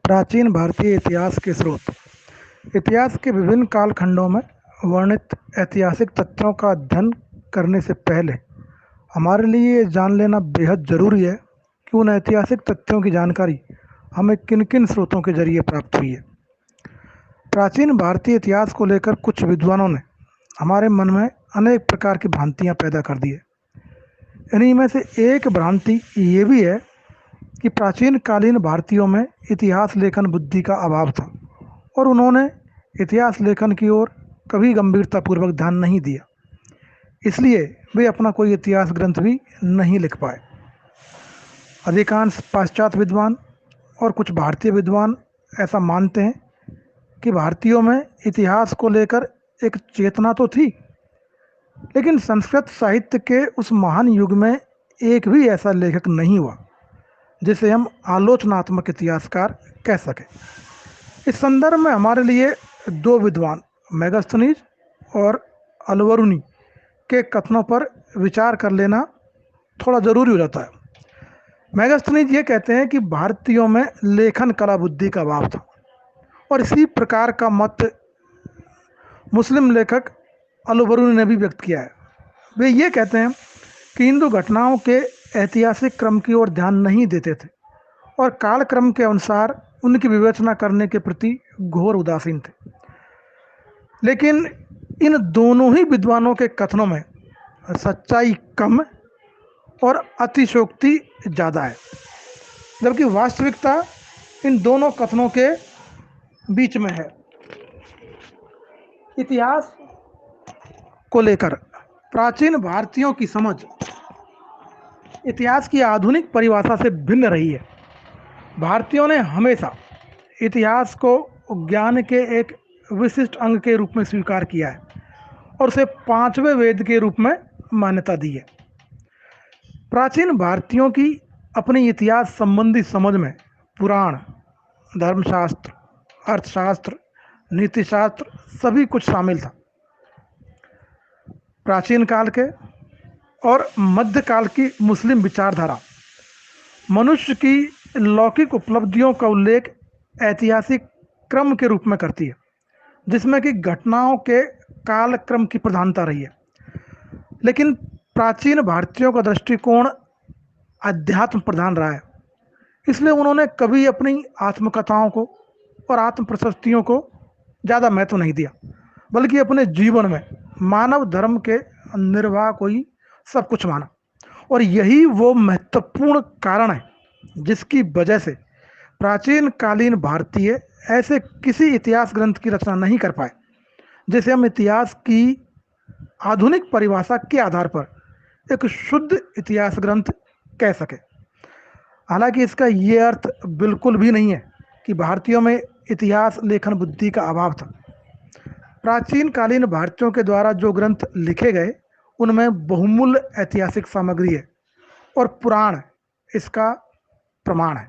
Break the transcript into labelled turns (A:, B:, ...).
A: प्राचीन भारतीय इतिहास के स्रोत। इतिहास के विभिन्न कालखंडों में वर्णित ऐतिहासिक तथ्यों का अध्ययन करने से पहले हमारे लिए ये जान लेना बेहद ज़रूरी है कि उन ऐतिहासिक तथ्यों की जानकारी हमें किन किन स्रोतों के जरिए प्राप्त हुई है। प्राचीन भारतीय इतिहास को लेकर कुछ विद्वानों ने हमारे मन में अनेक प्रकार की भ्रांतियाँ पैदा कर दी है। इन्हीं में से एक भ्रांति ये भी है कि प्राचीन कालीन भारतीयों में इतिहास लेखन बुद्धि का अभाव था और उन्होंने इतिहास लेखन की ओर कभी गंभीरतापूर्वक ध्यान नहीं दिया, इसलिए वे अपना कोई इतिहास ग्रंथ भी नहीं लिख पाए। अधिकांश पाश्चात्य विद्वान और कुछ भारतीय विद्वान ऐसा मानते हैं कि भारतीयों में इतिहास को लेकर एक चेतना तो थी, लेकिन संस्कृत साहित्य के उस महान युग में एक भी ऐसा लेखक नहीं हुआ जिसे हम आलोचनात्मक इतिहासकार कह सकें। इस संदर्भ में हमारे लिए दो विद्वान मेगास्थनीज और अलवरुनी के कथनों पर विचार कर लेना थोड़ा ज़रूरी हो जाता है। मेगास्थनीज ये कहते हैं कि भारतीयों में लेखन कला बुद्धि का अभाव था और इसी प्रकार का मत मुस्लिम लेखक अलवरुनी ने भी व्यक्त किया है। वे ये कहते हैं कि हिंदू घटनाओं के ऐतिहासिक क्रम की ओर ध्यान नहीं देते थे और कालक्रम के अनुसार उनकी विवेचना करने के प्रति घोर उदासीन थे। लेकिन इन दोनों ही विद्वानों के कथनों में सच्चाई कम और अतिशयोक्ति ज़्यादा है, जबकि वास्तविकता इन दोनों कथनों के बीच में है। इतिहास को लेकर प्राचीन भारतीयों की समझ इतिहास की आधुनिक परिभाषा से भिन्न रही है। भारतीयों ने हमेशा इतिहास को ज्ञान के एक विशिष्ट अंग के रूप में स्वीकार किया है और उसे पांचवें वेद के रूप में मान्यता दी है। प्राचीन भारतीयों की अपनी इतिहास संबंधी समझ में पुराण, धर्मशास्त्र, अर्थशास्त्र, नीतिशास्त्र सभी कुछ शामिल था। प्राचीन काल के और मध्यकाल की मुस्लिम विचारधारा मनुष्य की लौकिक उपलब्धियों का उल्लेख ऐतिहासिक क्रम के रूप में करती है, जिसमें कि घटनाओं के कालक्रम की प्रधानता रही है। लेकिन प्राचीन भारतीयों का दृष्टिकोण अध्यात्म प्रधान रहा है, इसलिए उन्होंने कभी अपनी आत्मकथाओं को और आत्म प्रशस्तियों को ज़्यादा महत्व नहीं दिया, बल्कि अपने जीवन में मानव धर्म के निर्वाह को ही सब कुछ माना। और यही वो महत्वपूर्ण कारण है जिसकी वजह से प्राचीन कालीन भारतीय ऐसे किसी इतिहास ग्रंथ की रचना नहीं कर पाए जिसे हम इतिहास की आधुनिक परिभाषा के आधार पर एक शुद्ध इतिहास ग्रंथ कह सके। हालांकि इसका ये अर्थ बिल्कुल भी नहीं है कि भारतीयों में इतिहास लेखन बुद्धि का अभाव था। प्राचीन कालीन भारतीयों के द्वारा जो ग्रंथ लिखे गए उनमें बहुमूल्य ऐतिहासिक सामग्री है और पुराण इसका प्रमाण है।